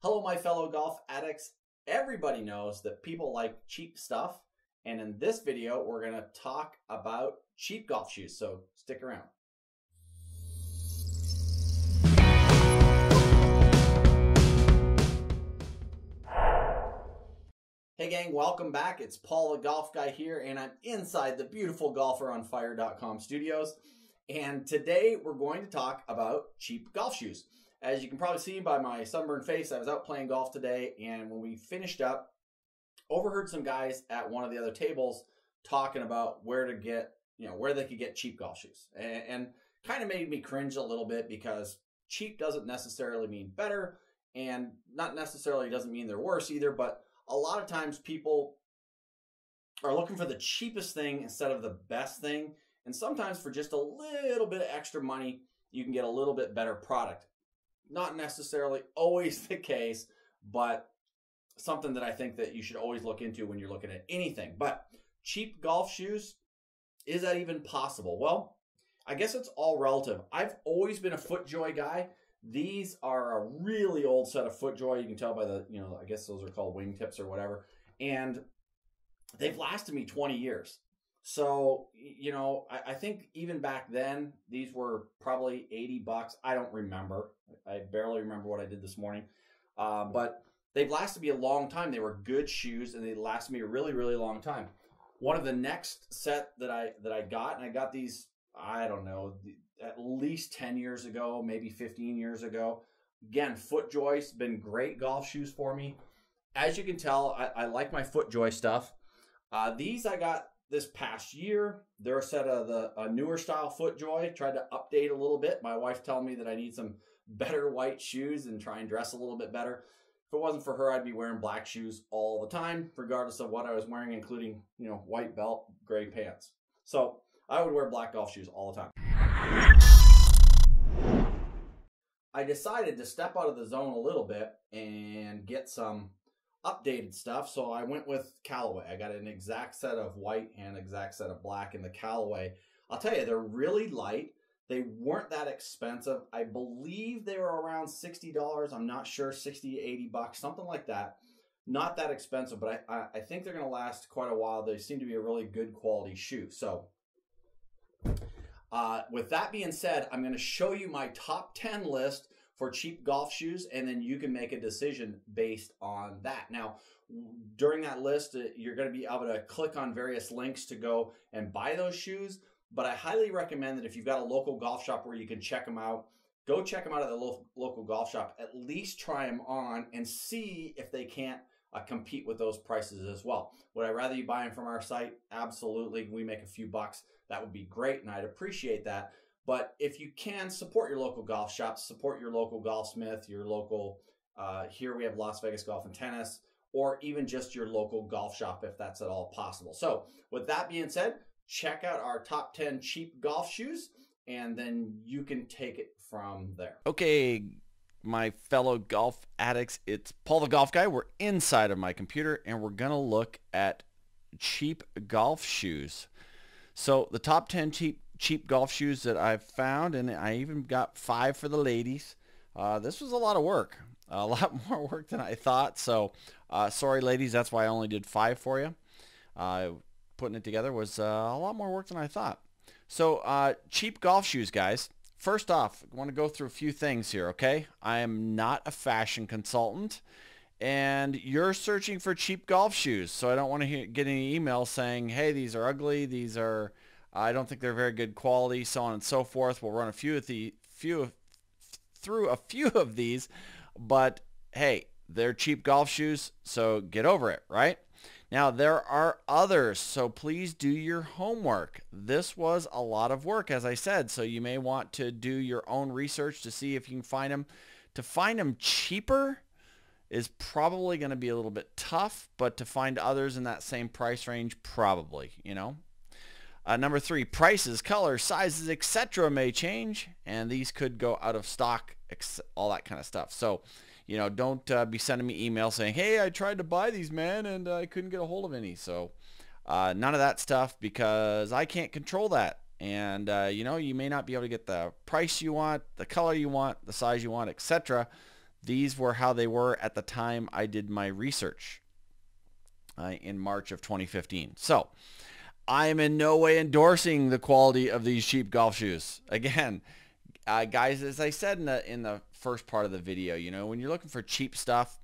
Hello, my fellow golf addicts. Everybody knows that people like cheap stuff, and in this video, we're going to talk about cheap golf shoes, so stick around. Hey gang, welcome back. It's Paul the Golf Guy here, and I'm inside the beautiful golferonfire.com studios, and today we're going to talk about cheap golf shoes. As you can probably see by my sunburned face, I was out playing golf today, and when we finished up, overheard some guys at one of the other tables talking about where to get, where they could get cheap golf shoes, and kind of made me cringe a little bit because cheap doesn't necessarily mean better, and not necessarily doesn't mean they're worse either, but a lot of times people are looking for the cheapest thing instead of the best thing, and sometimes for just a little bit of extra money, you can get a little bit better product. Not necessarily always the case, but something that I think that you should always look into when you're looking at anything. But cheap golf shoes, is that even possible? Well, I guess it's all relative. I've always been a FootJoy guy. These are a really old set of FootJoy. You can tell by the, I guess those are called wingtips or whatever. And they've lasted me 20 years. So, I think even back then, these were probably 80 bucks. I don't remember. I barely remember what I did this morning. But they've lasted me a long time. They were good shoes, and they lasted me a really, really long time. One of the next set that I got, and I got these, I don't know, at least 10 years ago, maybe 15 years ago. Again, FootJoy's been great golf shoes for me. As you can tell, I like my FootJoy stuff. These I got this past year. They're a set of a newer style FootJoy. Tried to update a little bit. My wife telling me that I need some better white shoes and try and dress a little bit better. If it wasn't for her, I'd be wearing black shoes all the time, regardless of what I was wearing, including, white belt, gray pants. So I would wear black golf shoes all the time. I decided to step out of the zone a little bit and get some updated stuff, so I went with Callaway. I got an exact set of white and exact set of black in the Callaway. I'll tell you, they're really light. They weren't that expensive. I believe they were around $60. I'm not sure, 60 to 80 bucks, something like that. Not that expensive, but I think they're going to last quite a while. They seem to be a really good quality shoe. So with that being said, I'm going to show you my top 10 list for cheap golf shoes, and then you can make a decision based on that. Now, during that list, you're going to be able to click on various links to go and buy those shoes, but I highly recommend that if you've got a local golf shop where you can check them out, go check them out at the local golf shop. At least try them on and see if they can't compete with those prices as well. Would I rather you buy them from our site? Absolutely. We make a few bucks. That would be great, and I'd appreciate that. But if you can, support your local golf shops, support your local golfsmith, your local, here we have Las Vegas Golf and Tennis, or even just your local golf shop if that's at all possible. So with that being said, check out our top 10 cheap golf shoes, and then you can take it from there. Okay, my fellow golf addicts, it's Paul the Golf Guy. We're inside of my computer, and we're going to look at cheap golf shoes. So the top 10 cheap golf shoes that I've found, and I even got 5 for the ladies. This was a lot of work, a lot more work than I thought. So sorry, ladies, that's why I only did 5 for you. Putting it together was a lot more work than I thought. So cheap golf shoes, guys. First off, I want to go through a few things here, okay? I am not a fashion consultant, and you're searching for cheap golf shoes, so I don't want to get any emails saying, hey, these are ugly, these are, I don't think they're very good quality, so on and so forth. We'll run through a few of these, but hey, they're cheap golf shoes, so get over it, right? Now, there are others, so please do your homework. This was a lot of work, as I said, so you may want to do your own research to see if you can find them. To find them cheaper is probably going to be a little bit tough, but to find others in that same price range, probably, Number 3, prices, colors, sizes, etc. may change, and these could go out of stock, all that kind of stuff. So, don't be sending me emails saying, hey, I tried to buy these, man, and I couldn't get a hold of any. So none of that stuff, because I can't control that. And, you may not be able to get the price you want, the color you want, the size you want, etc. These were how they were at the time I did my research in March of 2015. So I am in no way endorsing the quality of these cheap golf shoes. Again, guys, as I said in the first part of the video, you know, when you're looking for cheap stuff,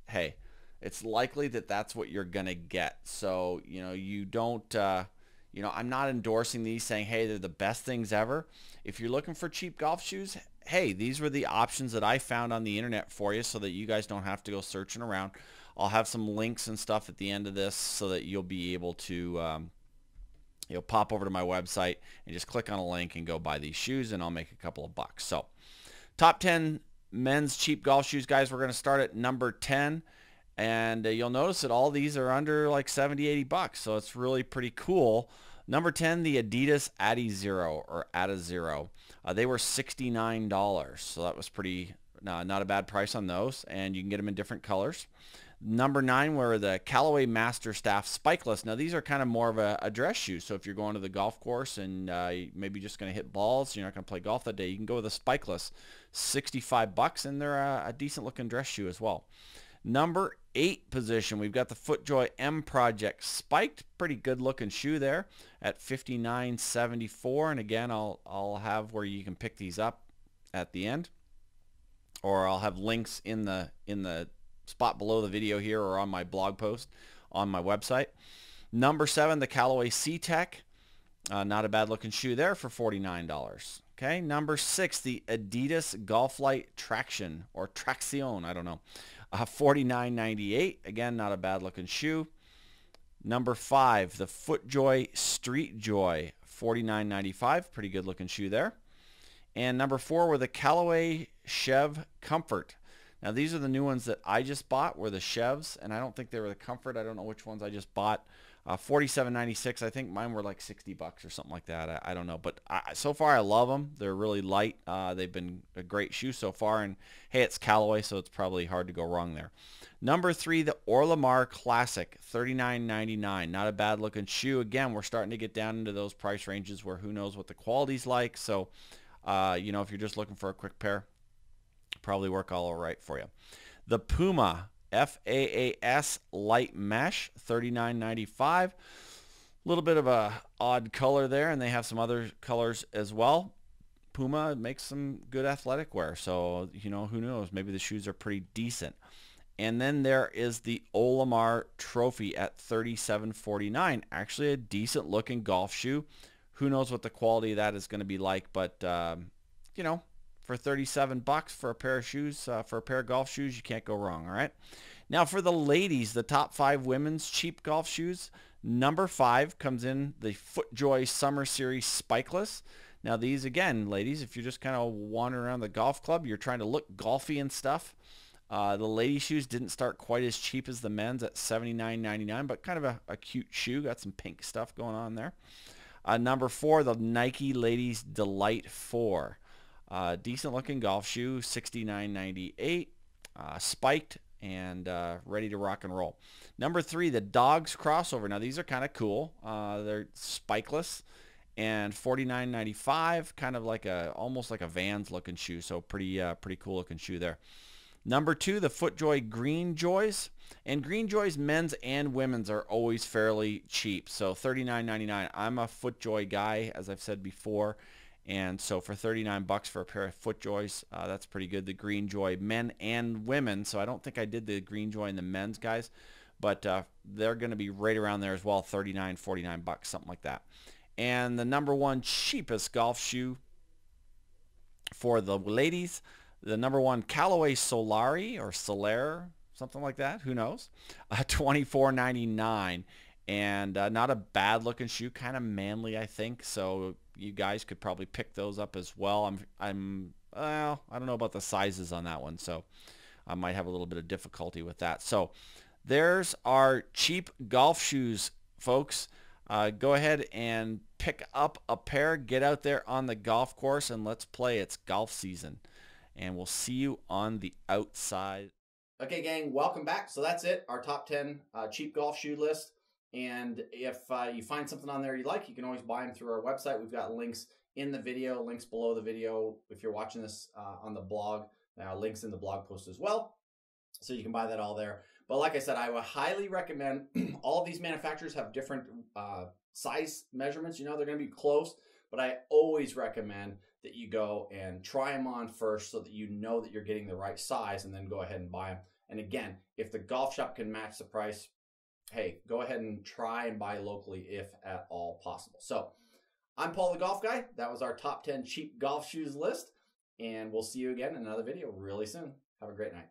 hey, it's likely that that's what you're gonna get. So, you know, you don't, you know, I'm not endorsing these saying, hey, they're the best things ever. If you're looking for cheap golf shoes, hey, these were the options that I found on the internet for you so that you guys don't have to go searching around. I'll have some links and stuff at the end of this so that you'll be able to, you know, pop over to my website and just click on a link and go buy these shoes, and I'll make a couple of bucks. So top 10 men's cheap golf shoes, guys. We're going to start at number 10, and you'll notice that all these are under like 70, 80 bucks. So it's really pretty cool. Number 10, the Adidas Adizero or Adizero. They were $69. So that was pretty, not a bad price on those, and you can get them in different colors. Number 9 were the Callaway Master Staff Spikeless. Now these are kind of more of a dress shoe. So if you're going to the golf course and maybe just going to hit balls, you're not going to play golf that day, you can go with a Spikeless. 65 bucks, and they're a decent looking dress shoe as well. Number 8 position, we've got the FootJoy M Project spiked. Pretty good looking shoe there at $59.74. And again, I'll have where you can pick these up at the end, or I'll have links in the spot below the video here or on my blog post on my website. Number 7, the Callaway C Tech. Not a bad looking shoe there for $49. Okay, number 6, the Adidas Golf Lite Traction or Traction, I don't know. $49.98. Again, not a bad looking shoe. Number 5, the FootJoy Street Joy, $49.95. Pretty good looking shoe there. And number 4 were the Callaway Chev Comfort. Now these are the new ones that I just bought, were the Chevs, and I don't think they were the Comfort. I don't know which ones I just bought. $47.96. I think mine were like 60 bucks or something like that. I don't know, but so far I love them. They're really light. They've been a great shoe so far, and hey, it's Callaway, so it's probably hard to go wrong there. Number 3, the Orlimar Classic, $39.99. Not a bad looking shoe. Again, we're starting to get down into those price ranges where who knows what the quality's like. So, you know, if you're just looking for a quick pair, probably work all right for you. The Puma FAAS Light Mesh, $39.95. A little bit of a odd color there, and they have some other colors as well. Puma makes some good athletic wear, so, you know, who knows? Maybe the shoes are pretty decent. And then there is the OhLamar Trophy at $37.49. Actually a decent looking golf shoe. Who knows what the quality of that is going to be like, but, you know, for 37 bucks for a pair of shoes, for a pair of golf shoes, you can't go wrong, all right? Now for the ladies, the top 5 women's cheap golf shoes. Number 5 comes in the FootJoy Summer Series Spikeless. Now these, again, ladies, if you're just kind of wandering around the golf club, you're trying to look golfy and stuff. The lady shoes didn't start quite as cheap as the men's at $79.99, but kind of a cute shoe. Got some pink stuff going on there. Number 4, the Nike Ladies Delight 4. Decent looking golf shoe, $69.98, spiked and ready to rock and roll. Number 3, the Dogs Crossover. Now these are kind of cool. They're spikeless and $49.95, kind of like almost like a Vans looking shoe. So pretty cool looking shoe there. Number 2, the FootJoy Green Joys. And Green Joys, men's and women's, are always fairly cheap. So $39.99. I'm a FootJoy guy, as I've said before. And so for 39 bucks for a pair of FootJoys, that's pretty good. The Green Joy, men and women. So I don't think I did the Green Joy in the men's, guys. But they're going to be right around there as well, 39, 49 bucks, something like that. And the number 1 cheapest golf shoe for the ladies, the number 1 Callaway Solari or Solare, something like that. Who knows? $24.99. And not a bad looking shoe, kind of manly, I think. So you guys could probably pick those up as well. Well, I don't know about the sizes on that one, so I might have a little bit of difficulty with that. So there's our cheap golf shoes, folks. Go ahead and pick up a pair, get out there on the golf course, and let's play. It's golf season. And we'll see you on the outside. Okay, gang, welcome back. So that's it, our top 10 cheap golf shoe list. And if you find something on there you like, you can always buy them through our website. We've got links in the video, links below the video. If you're watching this on the blog, Links in the blog post as well. So you can buy that all there. But like I said, I would highly recommend, all of these manufacturers have different size measurements. You know, they're going to be close, but I always recommend that you go and try them on first so that you know that you're getting the right size, and then go ahead and buy them. And again, if the golf shop can match the price, hey, go ahead and try and buy locally if at all possible. So I'm Paul the Golf Guy. That was our top 10 cheap golf shoes list, and we'll see you again in another video really soon. Have a great night.